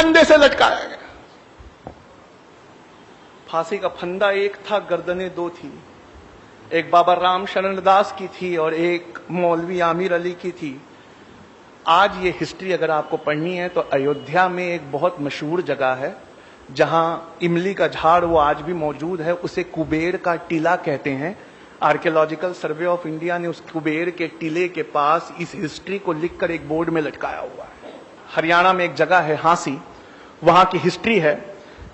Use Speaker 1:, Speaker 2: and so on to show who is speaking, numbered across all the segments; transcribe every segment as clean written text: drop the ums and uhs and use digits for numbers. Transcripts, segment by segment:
Speaker 1: फंदे से लटकाया गया। फांसी का फंदा एक था, गर्दनें दो थी, एक बाबा राम शरण दास की थी और एक मौलवी आमिर अली की थी। आज ये हिस्ट्री अगर आपको पढ़नी है तो अयोध्या में एक बहुत मशहूर जगह है जहां इमली का झाड़ वो आज भी मौजूद है, उसे कुबेर का टीला कहते हैं। आर्कियोलॉजिकल सर्वे ऑफ इंडिया ने उस कुबेर के टीले के पास इस हिस्ट्री को लिखकर एक बोर्ड में लटकाया हुआ है। हरियाणा में एक जगह है हांसी, वहां की हिस्ट्री है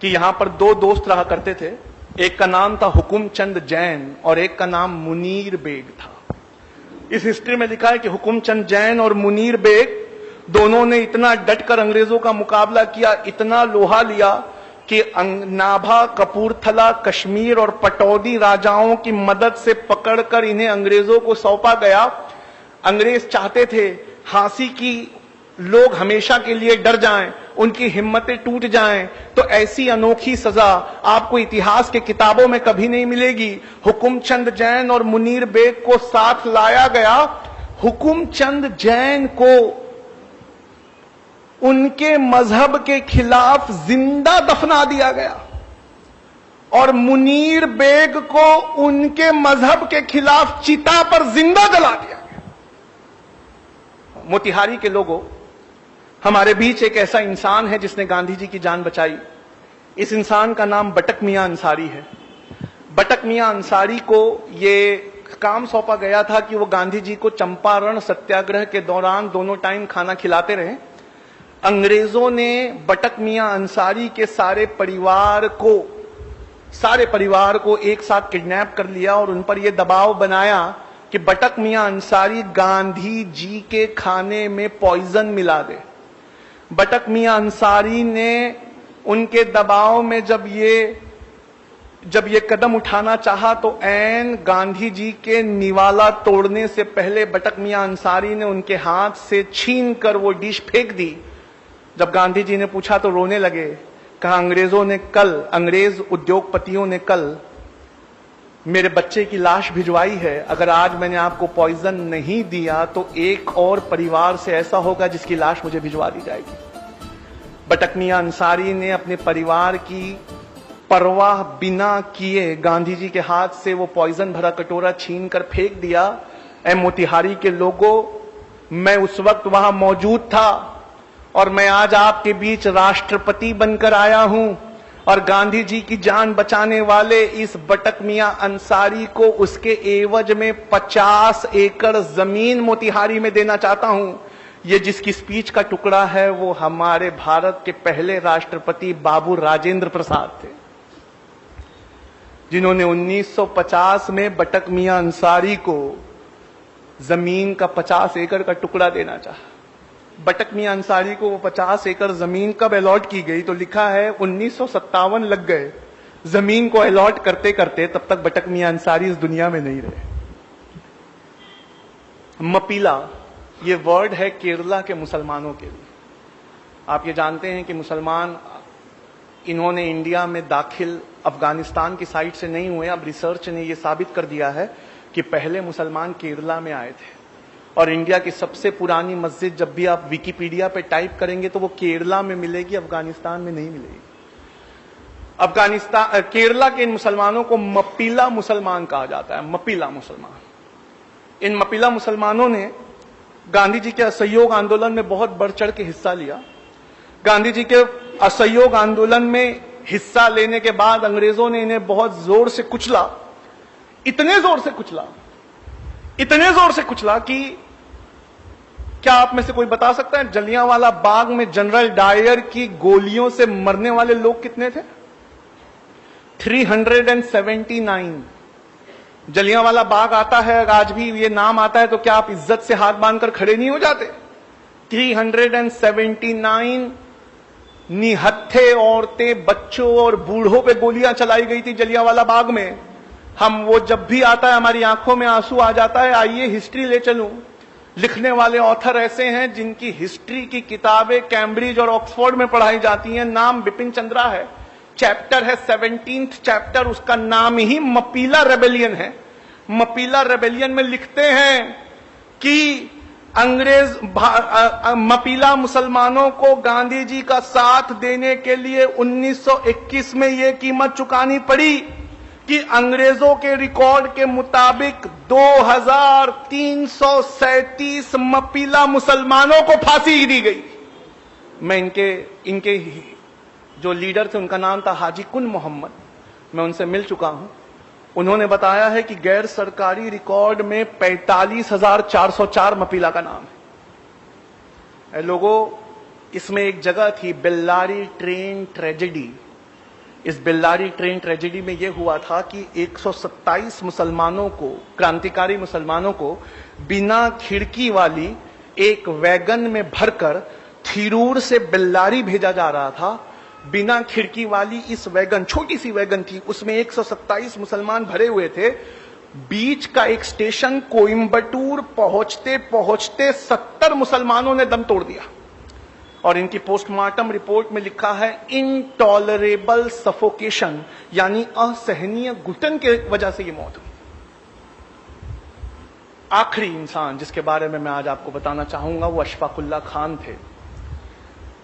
Speaker 1: कि यहां पर दो दोस्त रहा करते थे, एक का नाम था हुकुमचंद जैन और एक का नाम मुनीर बेग था। इस हिस्ट्री में लिखा है कि हुकुमचंद जैन और मुनीर बेग दोनों ने इतना डटकर अंग्रेजों का मुकाबला किया, इतना लोहा लिया कि नाभा, कपूरथला, कश्मीर और पटौदी राजाओं की मदद से पकड़कर इन्हें अंग्रेजों को सौंपा गया। अंग्रेज चाहते थे हांसी की लोग हमेशा के लिए डर जाएं, उनकी हिम्मतें टूट जाएं, तो ऐसी अनोखी सजा आपको इतिहास के किताबों में कभी नहीं मिलेगी। हुकुमचंद जैन और मुनीर बेग को साथ लाया गया। हुकुमचंद जैन को उनके मजहब के खिलाफ जिंदा दफना दिया गया और मुनीर बेग को उनके मजहब के खिलाफ चिता पर जिंदा जला दिया गया। मोतिहारी के लोगों, हमारे बीच एक ऐसा इंसान है जिसने गांधी जी की जान बचाई। इस इंसान का नाम बटक मियां अंसारी है। बटक मियां अंसारी को ये काम सौंपा गया था कि वो गांधी जी को चंपारण सत्याग्रह के दौरान दोनों टाइम खाना खिलाते रहे। अंग्रेजों ने बटक मियां अंसारी के सारे परिवार को एक साथ किडनैप कर लिया और उन पर यह दबाव बनाया कि बटक मियां अंसारी गांधी जी के खाने में पॉइजन मिला दे। बटक मियां अंसारी ने उनके दबाव में जब ये कदम उठाना चाहा तो ऐन गांधी जी के निवाला तोड़ने से पहले बटक मियां अंसारी ने उनके हाथ से छीनकर वो डिश फेंक दी। जब गांधी जी ने पूछा तो रोने लगे। कहा अंग्रेज उद्योगपतियों ने कल मेरे बच्चे की लाश भिजवाई है, अगर आज मैंने आपको पॉइजन नहीं दिया तो एक और परिवार से ऐसा होगा जिसकी लाश मुझे भिजवा दी जाएगी। बटक मियां अंसारी ने अपने परिवार की परवाह बिना किए गांधी जी के हाथ से वो पॉइजन भरा कटोरा छीन कर फेंक दिया। ऐ मोतिहारी के लोगों, मैं उस वक्त वहां मौजूद था और मैं आज आपके बीच राष्ट्रपति बनकर आया हूं और गांधी जी की जान बचाने वाले इस बटक मियां अंसारी को उसके एवज में 50 एकड़ जमीन मोतिहारी में देना चाहता हूं। ये जिसकी स्पीच का टुकड़ा है वो हमारे भारत के पहले राष्ट्रपति बाबू राजेंद्र प्रसाद थे, जिन्होंने 1950 में बटक मियां अंसारी को जमीन का 50 एकड़ का टुकड़ा देना चाहा। बटक मियां अंसारी को वो 50 एकड़ जमीन कब अलॉट की गई तो लिखा है 1957 लग गए जमीन को अलॉट करते करते, तब तक बटक मियां अंसारी इस दुनिया में नहीं रहे। मपीला ये वर्ड है केरला के मुसलमानों के लिए। आप ये जानते हैं कि मुसलमान इन्होंने इंडिया में दाखिल अफगानिस्तान की साइड से नहीं हुए। अब रिसर्च ने यह साबित कर दिया है कि पहले मुसलमान केरला में आए थे और इंडिया की सबसे पुरानी मस्जिद जब भी आप विकिपीडिया पे टाइप करेंगे तो वो केरला में मिलेगी, अफगानिस्तान में नहीं मिलेगी। केरला के इन मुसलमानों को मपीला मुसलमान कहा जाता है। मपीला मुसलमान। इन मपीला मुसलमानों ने गांधी जी के असहयोग आंदोलन में बहुत बढ़ चढ़ के हिस्सा लिया। गांधी जी के असहयोग आंदोलन में हिस्सा लेने के बाद अंग्रेजों ने इन्हें बहुत जोर से कुचला, इतने जोर से कुचला कि क्या आप में से कोई बता सकता है जलियांवाला बाग में जनरल डायर की गोलियों से मरने वाले लोग कितने थे? 379। जलियांवाला बाग आता है, आज भी ये नाम आता है तो क्या आप इज्जत से हाथ बांधकर खड़े नहीं हो जाते? 379 निहत्थे औरतें, बच्चों और बूढ़ों पे गोलियां चलाई गई थी जलियांवाला बाग में। हम वो जब भी आता है हमारी आंखों में आंसू आ जाता है। आइए हिस्ट्री ले चलूं। लिखने वाले ऑथर ऐसे हैं जिनकी हिस्ट्री की किताबें कैम्ब्रिज और ऑक्सफोर्ड में पढ़ाई जाती हैं। नाम बिपिन चंद्रा है, चैप्टर है 17th चैप्टर, उसका नाम ही मपीला रेबेलियन है। मपीला रेबेलियन में लिखते हैं कि मपीला मुसलमानों को गांधी जी का साथ देने के लिए 1921 में यह कीमत चुकानी पड़ी कि अंग्रेजों के रिकॉर्ड के मुताबिक 2337 मपीला मुसलमानों को फांसी दी गई। मैं इनके जो लीडर थे उनका नाम था हाजी कुन मोहम्मद, मैं उनसे मिल चुका हूं। उन्होंने बताया है कि गैर सरकारी रिकॉर्ड में 45,404 मपीला का नाम है। लोगों, इसमें एक जगह थी बेल्लारी ट्रेन ट्रेजेडी। इस बेल्लारी ट्रेन ट्रेजेडी में यह हुआ था कि 127 मुसलमानों को, क्रांतिकारी मुसलमानों को बिना खिड़की वाली एक वैगन में भरकर थिरूर से बेल्लारी भेजा जा रहा था। बिना खिड़की वाली इस वैगन, छोटी सी वैगन थी, उसमें 127 मुसलमान भरे हुए थे। बीच का एक स्टेशन कोयंबटूर पहुंचते पहुंचते 70 मुसलमानों ने दम तोड़ दिया और इनकी पोस्टमार्टम रिपोर्ट में लिखा है इनटॉलरेबल सफोकेशन, यानी असहनीय घुटन के वजह से ये मौत हुई। आखिरी इंसान जिसके बारे में मैं आज आपको बताना चाहूंगा वो अशफाकुल्ला खान थे।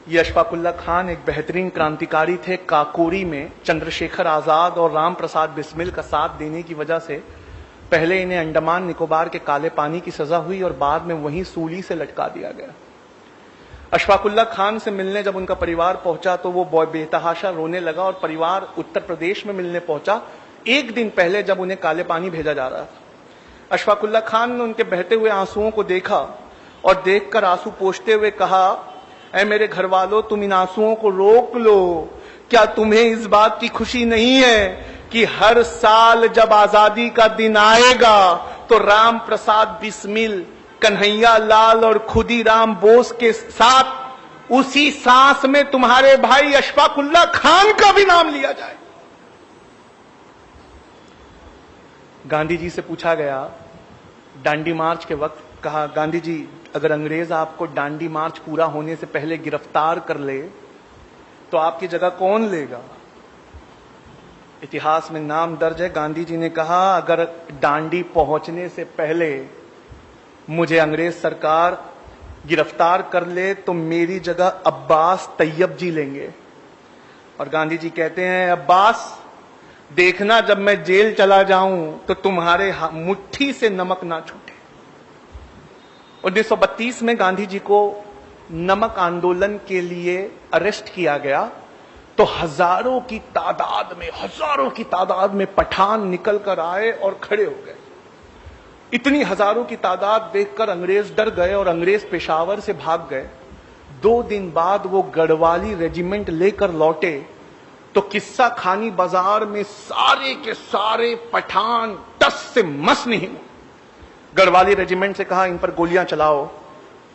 Speaker 1: ये अशफाकुल्ला खान एक बेहतरीन क्रांतिकारी थे। काकोरी में चंद्रशेखर आजाद और राम प्रसाद बिस्मिल का साथ देने की वजह से पहले इन्हें अंडमान निकोबार के काले पानी की सजा हुई और बाद में वहीं सूली से लटका दिया गया। अशफाकुल्ला खान से मिलने जब उनका परिवार पहुंचा तो वो बेतहाशा रोने लगा और परिवार उत्तर प्रदेश में मिलने पहुंचा एक दिन पहले जब उन्हें काले पानी भेजा जा रहा था। अशफाकुल्ला खान ने उनके बहते हुए आंसुओं को देखा और देखकर आंसू पोंछते हुए कहा, ऐ मेरे घर वालों, तुम इन आंसुओं को रोक लो। क्या तुम्हें इस बात की खुशी नहीं है कि हर साल जब आजादी का दिन आएगा तो राम प्रसाद बिस्मिल, कन्हैया लाल और खुदीराम बोस के साथ उसी सांस में तुम्हारे भाई अशफाकुल्ला खान का भी नाम लिया जाए। गांधी जी से पूछा गया डांडी मार्च के वक्त, कहा गांधी जी अगर अंग्रेज आपको डांडी मार्च पूरा होने से पहले गिरफ्तार कर ले तो आपकी जगह कौन लेगा? इतिहास में नाम दर्ज है, गांधी जी ने कहा अगर डांडी पहुंचने से पहले मुझे अंग्रेज सरकार गिरफ्तार कर ले तो मेरी जगह अब्बास तैयब जी लेंगे। और गांधी जी कहते हैं, अब्बास देखना जब मैं जेल चला जाऊं तो तुम्हारे मुट्ठी से नमक ना छूटे। 1932 में गांधी जी को नमक आंदोलन के लिए अरेस्ट किया गया तो हजारों की तादाद में पठान निकल कर आए और खड़े हो गए। इतनी हजारों की तादाद देखकर अंग्रेज डर गए और अंग्रेज पेशावर से भाग गए। 2 दिन बाद वो गढ़वाली रेजिमेंट लेकर लौटे तो किस्सा खानी बाजार में सारे के सारे पठान टस से मस नहीं हुए। गढ़वाली रेजिमेंट से कहा इन पर गोलियां चलाओ।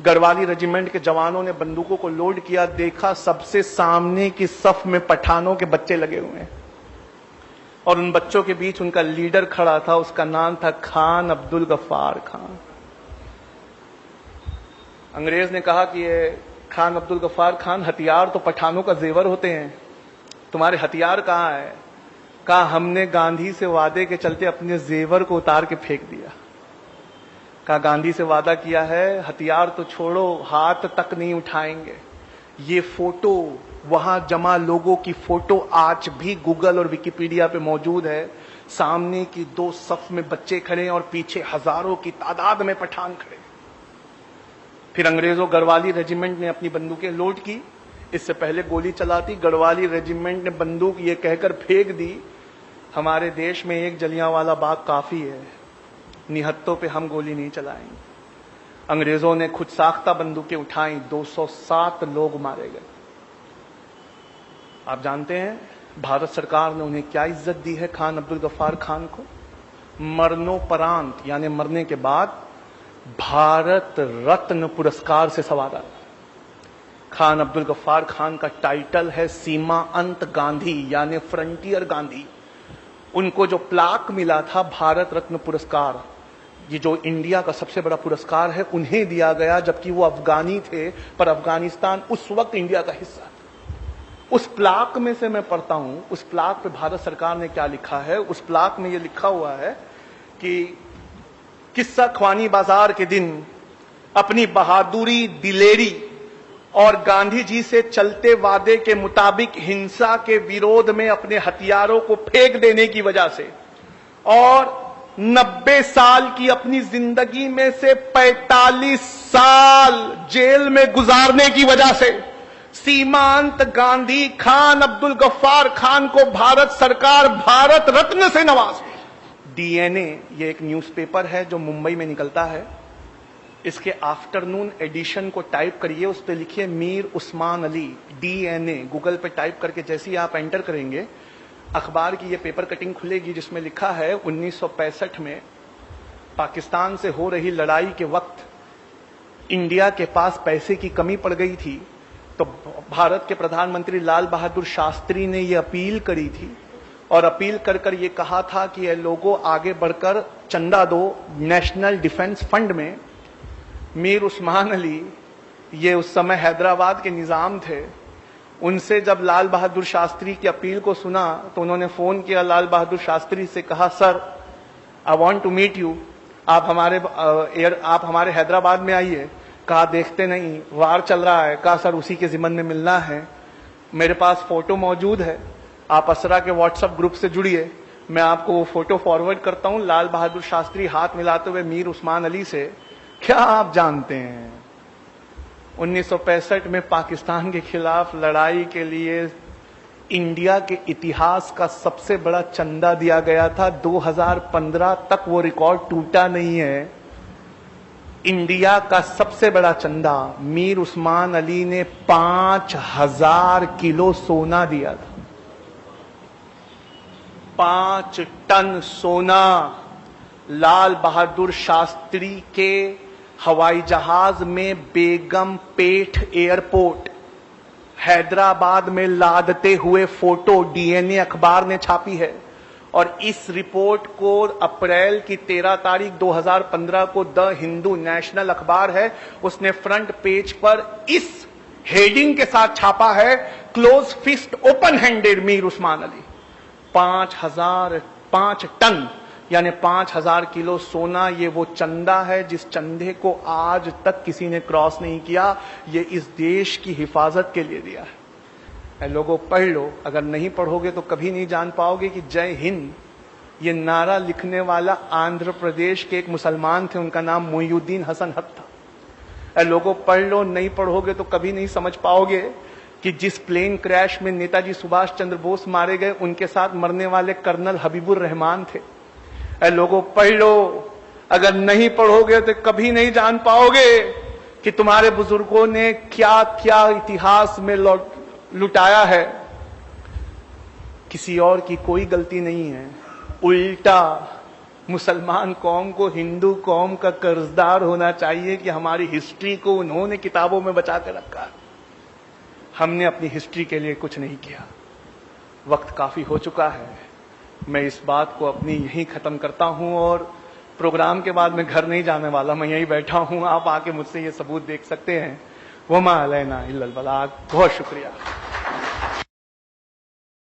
Speaker 1: गढ़वाली रेजिमेंट के जवानों ने बंदूकों को लोड किया, देखा सबसे सामने की सफ में पठानों के बच्चे लगे हुए हैं और उन बच्चों के बीच उनका लीडर खड़ा था, उसका नाम था खान अब्दुल गफ्फार खान। अंग्रेज ने कहा कि ये खान अब्दुल गफ्फार खान, हथियार तो पठानों का जेवर होते हैं, तुम्हारे हथियार कहां है? कहा हमने गांधी से वादे के चलते अपने जेवर को उतार के फेंक दिया। कहा गांधी से वादा किया है, हथियार तो छोड़ो, हाथ तक नहीं उठाएंगे। ये फोटो, वहां जमा लोगों की फोटो आज भी गूगल और विकिपीडिया पे मौजूद है। सामने की 2 सफ में बच्चे खड़े हैं और पीछे हजारों की तादाद में पठान खड़े। फिर अंग्रेजों गढ़वाली रेजिमेंट ने अपनी बंदूकें लोड की। इससे पहले गोली चलाती, गढ़वाली रेजिमेंट ने बंदूक ये कहकर फेंक दी, हमारे देश में एक जलियांवाला बाग काफी है, निहत्तों पे हम गोली नहीं चलाएंगे। अंग्रेजों ने खुद साख्ता बंदूकें उठाई, 207 लोग मारे गए। आप जानते हैं भारत सरकार ने उन्हें क्या इज्जत दी है खान अब्दुल गफ्फार खान को? मरणोपरांत यानी मरने के बाद भारत रत्न पुरस्कार से संवारा। खान अब्दुल गफ्फार खान का टाइटल है सीमा अंत गांधी यानी फ्रंटियर गांधी। उनको जो प्लाक मिला था भारत रत्न पुरस्कार, ये जो इंडिया का सबसे बड़ा पुरस्कार है, उन्हें दिया गया जबकि वो अफगानी थे, पर अफगानिस्तान उस वक्त इंडिया का हिस्सा था। उस प्लाक में से मैं पढ़ता हूं, उस प्लाक पे भारत सरकार ने क्या लिखा है। उस प्लाक में ये लिखा हुआ है कि किस्सा ख्वानी बाजार के दिन अपनी बहादुरी, दिलेरी और गांधी जी से चलते वादे के मुताबिक हिंसा के विरोध में अपने हथियारों को फेंक देने की वजह से और 90 साल की अपनी जिंदगी में से 45 साल जेल में गुजारने की वजह से सीमांत गांधी खान अब्दुल गफ्फार खान को भारत सरकार भारत रत्न से नवाजी। डीएनए ये एक न्यूज़पेपर है जो मुंबई में निकलता है। इसके आफ्टरनून एडिशन को टाइप करिए, उस पर लिखिए मीर उस्मान अली डीएनए। गूगल पे टाइप करके जैसे ही आप एंटर करेंगे अखबार की ये पेपर कटिंग खुलेगी जिसमें लिखा है 1965 में पाकिस्तान से हो रही लड़ाई के वक्त इंडिया के पास पैसे की कमी पड़ गई थी, तो भारत के प्रधानमंत्री लाल बहादुर शास्त्री ने ये अपील करी थी और अपील कर ये कहा था कि ये लोगों आगे बढ़कर चंदा दो नेशनल डिफेंस फंड में। मीर उस्मान अली ये उस समय हैदराबाद के निजाम थे। उनसे जब लाल बहादुर शास्त्री की अपील को सुना तो उन्होंने फोन किया लाल बहादुर शास्त्री से, कहा sir I want to meet you, आप हमारे हैदराबाद में आइए। कहा देखते नहीं, वार चल रहा है। कहा सर उसी के जिम्मन में मिलना है, मेरे पास फोटो मौजूद है, आप असरा के व्हाट्सएप ग्रुप से जुड़िए, मैं आपको वो फोटो फॉरवर्ड करता हूं। लाल बहादुर शास्त्री हाथ मिलाते हुए मीर उस्मान अली से, क्या आप जानते हैं 1965 में पाकिस्तान के खिलाफ लड़ाई के लिए इंडिया के इतिहास का सबसे बड़ा चंदा दिया गया था। 2015 तक वो रिकॉर्ड टूटा नहीं है। इंडिया का सबसे बड़ा चंदा मीर उस्मान अली ने 5000 किलो सोना दिया था। 5 टन सोना लाल बहादुर शास्त्री के हवाई जहाज में बेगम पेठ एयरपोर्ट हैदराबाद में लादते हुए फोटो डीएनए अखबार ने छापी है। और इस रिपोर्ट को अप्रैल की 13 तारीख 2015 को द हिंदू नेशनल अखबार है, उसने फ्रंट पेज पर इस हेडिंग के साथ छापा है, close fist open handed Mir Usman Ali. 5 ton यानी 5000 किलो सोना, ये वो चंदा है जिस चंदे को आज तक किसी ने क्रॉस नहीं किया। ये इस देश की हिफाजत के लिए दिया है। लोगों पढ़ लो, अगर नहीं पढ़ोगे तो कभी नहीं जान पाओगे कि जय हिंद ये नारा लिखने वाला आंध्र प्रदेश के एक मुसलमान थे, उनका नाम मोइनुद्दीन हसन हक था। लोगों पढ़ लो, नहीं पढ़ोगे तो कभी नहीं समझ पाओगे कि जिस प्लेन क्रैश में नेताजी सुभाष चंद्र बोस मारे गए उनके साथ मरने वाले कर्नल हबीबुर रहमान थे। लोगों पढ़ लो, अगर नहीं पढ़ोगे तो कभी नहीं जान पाओगे कि तुम्हारे बुजुर्गों ने क्या क्या इतिहास में लुटाया है। किसी और की कोई गलती नहीं है, उल्टा मुसलमान कौम को हिंदू कौम का कर्जदार होना चाहिए कि हमारी हिस्ट्री को उन्होंने किताबों में बचा कर रखा। हमने अपनी हिस्ट्री के लिए कुछ नहीं किया। वक्त काफी हो चुका है, मैं इस बात को अपनी यहीं खत्म करता हूं और प्रोग्राम के बाद मैं घर नहीं जाने वाला, मैं यहीं बैठा हूं। आप आके मुझसे ये सबूत देख सकते हैं। वमा अलैना इल्लल बलाग। बहुत शुक्रिया।